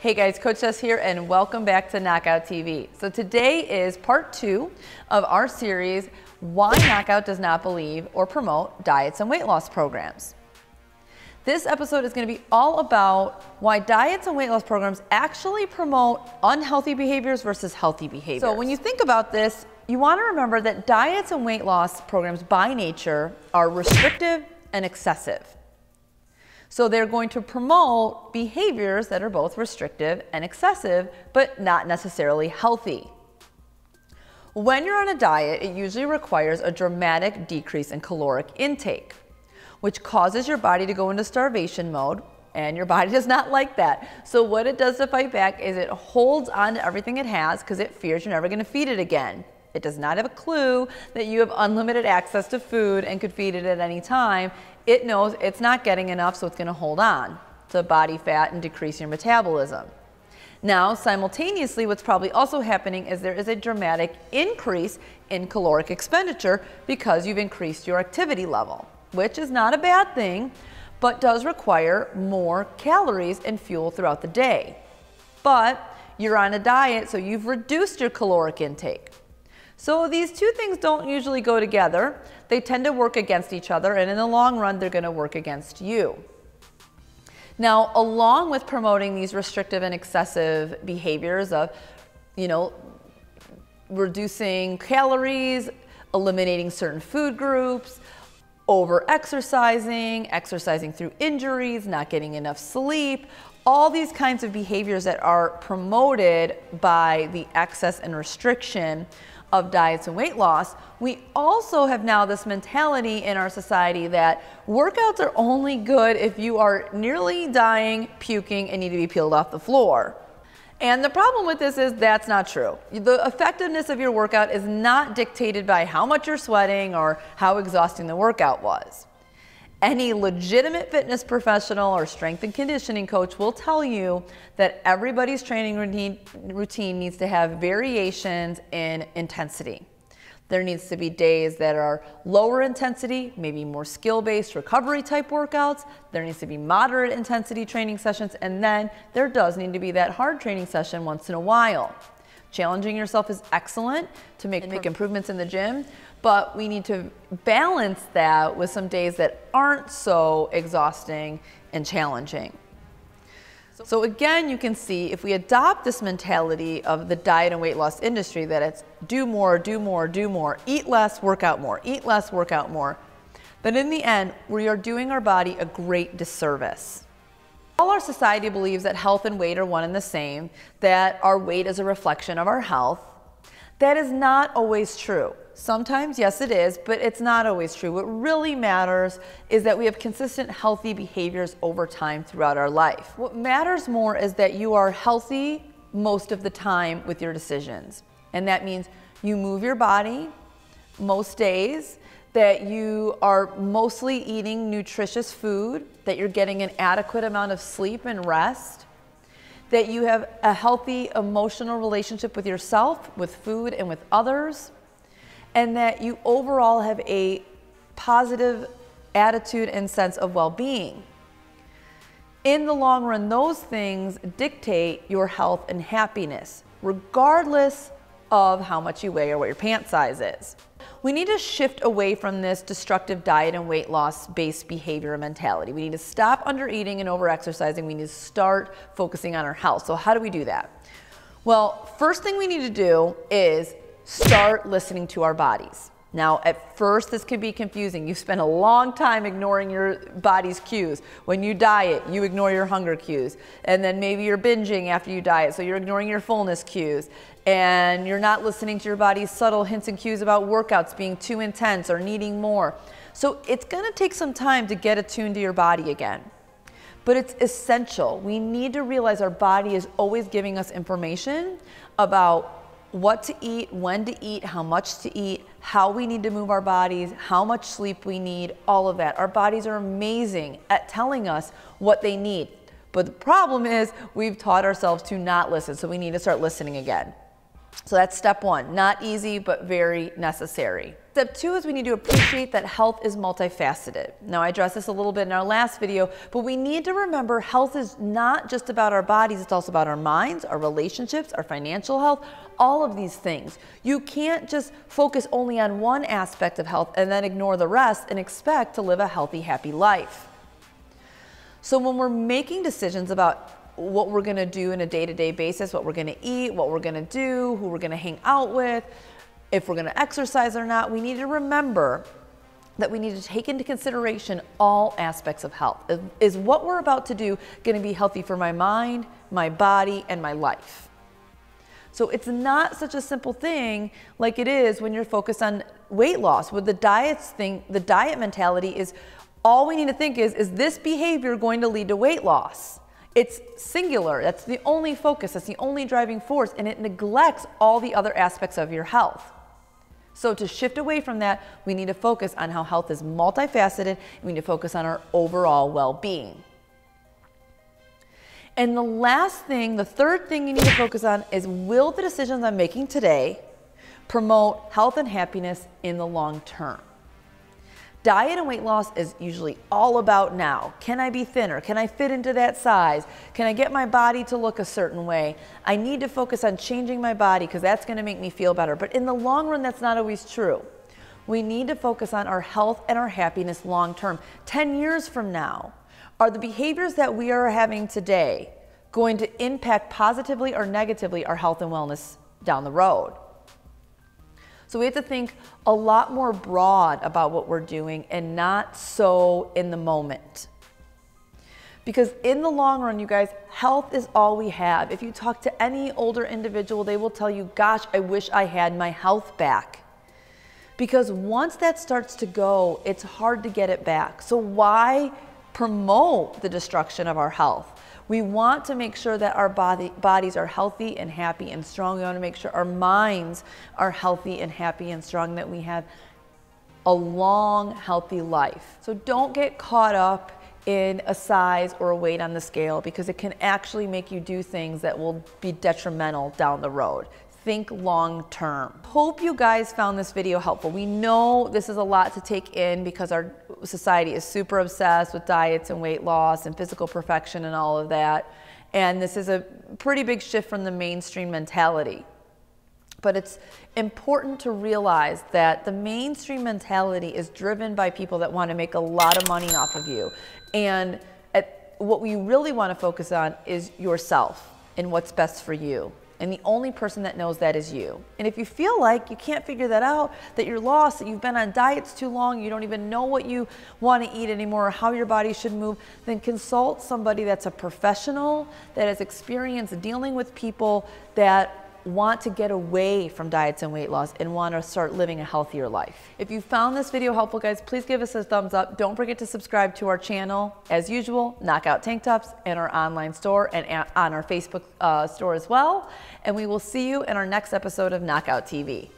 Hey guys, Coach Jess here and welcome back to Knockout TV. So today is part 2 of our series, Why Knockout Does Not Believe or Promote Diets and Weight Loss Programs. This episode is going to be all about why diets and weight loss programs actually promote unhealthy behaviors versus healthy behaviors. So when you think about this, you want to remember that diets and weight loss programs by nature are restrictive and excessive. So they're going to promote behaviors that are both restrictive and excessive, but not necessarily healthy. When you're on a diet, it usually requires a dramatic decrease in caloric intake, which causes your body to go into starvation mode, and your body does not like that. So what it does to fight back is it holds on to everything it has because it fears you're never going to feed it again. It does not have a clue that you have unlimited access to food and could feed it at any time. It knows it's not getting enough, so it's going to hold on to body fat and decrease your metabolism. Now, simultaneously, what's probably also happening is there is a dramatic increase in caloric expenditure because you've increased your activity level, which is not a bad thing, but does require more calories and fuel throughout the day. But you're on a diet, so you've reduced your caloric intake. So these two things don't usually go together. They tend to work against each other, and in the long run, they're going to work against you. Now, along with promoting these restrictive and excessive behaviors of, reducing calories, eliminating certain food groups, over-exercising, exercising through injuries, not getting enough sleep, all these kinds of behaviors that are promoted by the excess and restriction of diets and weight loss, we also have now this mentality in our society that workouts are only good if you are nearly dying, puking, and need to be peeled off the floor. And the problem with this is that's not true. The effectiveness of your workout is not dictated by how much you're sweating or how exhausting the workout was. Any legitimate fitness professional or strength and conditioning coach will tell you that everybody's training routine needs to have variations in intensity. There needs to be days that are lower intensity, maybe more skill-based recovery type workouts. There needs to be moderate intensity training sessions, and then there does need to be that hard training session once in a while. Challenging yourself is excellent to make improvements in the gym, but we need to balance that with some days that aren't so exhausting and challenging. So again, you can see if we adopt this mentality of the diet and weight loss industry that it's do more, do more, do more, eat less, work out more, eat less, work out more, but in the end, we are doing our body a great disservice. All our society believes that health and weight are one and the same, that our weight is a reflection of our health. That is not always true. Sometimes, yes, it is, but it's not always true. What really matters is that we have consistent healthy behaviors over time throughout our life. What matters more is that you are healthy most of the time with your decisions. And that means you move your body most days, that you are mostly eating nutritious food, that you're getting an adequate amount of sleep and rest, that you have a healthy emotional relationship with yourself, with food, and with others, and that you overall have a positive attitude and sense of well-being. In the long run, those things dictate your health and happiness, regardless of how much you weigh or what your pant size is. We need to shift away from this destructive diet and weight loss based behavior mentality. We need to stop under eating and over exercising. We need to start focusing on our health. So how do we do that? Well, first thing we need to do is start listening to our bodies. Now, at first, this can be confusing. You spend a long time ignoring your body's cues. When you diet, you ignore your hunger cues. And then maybe you're binging after you diet, so you're ignoring your fullness cues. And you're not listening to your body's subtle hints and cues about workouts being too intense or needing more. So it's gonna take some time to get attuned to your body again. But it's essential. We need to realize our body is always giving us information about what to eat, when to eat, how much to eat, how we need to move our bodies, how much sleep we need, all of that. Our bodies are amazing at telling us what they need. But the problem is we've taught ourselves to not listen, so we need to start listening again. So that's step one. Not easy, but very necessary. Step two is we need to appreciate that health is multifaceted. Now, I addressed this a little bit in our last video, but we need to remember health is not just about our bodies, it's also about our minds, our relationships, our financial health, all of these things. You can't just focus only on one aspect of health and then ignore the rest and expect to live a healthy, happy life. So when we're making decisions about what we're going to do in a day-to-day basis, what we're going to eat, what we're going to do, who we're going to hang out with, if we're going to exercise or not, we need to remember that we need to take into consideration all aspects of health. Is what we're about to do going to be healthy for my mind, my body, and my life? So it's not such a simple thing like it is when you're focused on weight loss. With the diets thing, the diet mentality is all we need to think is this behavior going to lead to weight loss? It's singular. That's the only focus. That's the only driving force, and it neglects all the other aspects of your health. So to shift away from that, we need to focus on how health is multifaceted, and we need to focus on our overall well-being. And the last thing, the third thing you need to focus on is, will the decisions I'm making today promote health and happiness in the long term? Diet and weight loss is usually all about now. Can I be thinner? Can I fit into that size? Can I get my body to look a certain way? I need to focus on changing my body because that's going to make me feel better. But in the long run, that's not always true. We need to focus on our health and our happiness long term. 10 years from now, are the behaviors that we are having today going to impact positively or negatively our health and wellness down the road? So we have to think a lot more broad about what we're doing and not so in the moment. Because in the long run, you guys, health is all we have. If you talk to any older individual, they will tell you, gosh, I wish I had my health back. Because once that starts to go, it's hard to get it back. So why promote the destruction of our health? We want to make sure that our bodies are healthy and happy and strong. We want to make sure our minds are healthy and happy and strong, that we have a long, healthy life. So don't get caught up in a size or a weight on the scale, because it can actually make you do things that will be detrimental down the road. Think long term. Hope you guys found this video helpful. We know this is a lot to take in because our society is super obsessed with diets and weight loss and physical perfection and all of that. And this is a pretty big shift from the mainstream mentality. But it's important to realize that the mainstream mentality is driven by people that want to make a lot of money off of you. And what we really want to focus on is yourself and what's best for you. And the only person that knows that is you. And if you feel like you can't figure that out, that you're lost, that you've been on diets too long, you don't even know what you want to eat anymore or how your body should move, then consult somebody that's a professional, that has experience dealing with people that want to get away from diets and weight loss and want to start living a healthier life. If you found this video helpful, guys, please give us a thumbs up. Don't forget to subscribe to our channel. As usual, Knockout Tank Tops in our online store and on our Facebook store as well. And we will see you in our next episode of Knockout TV.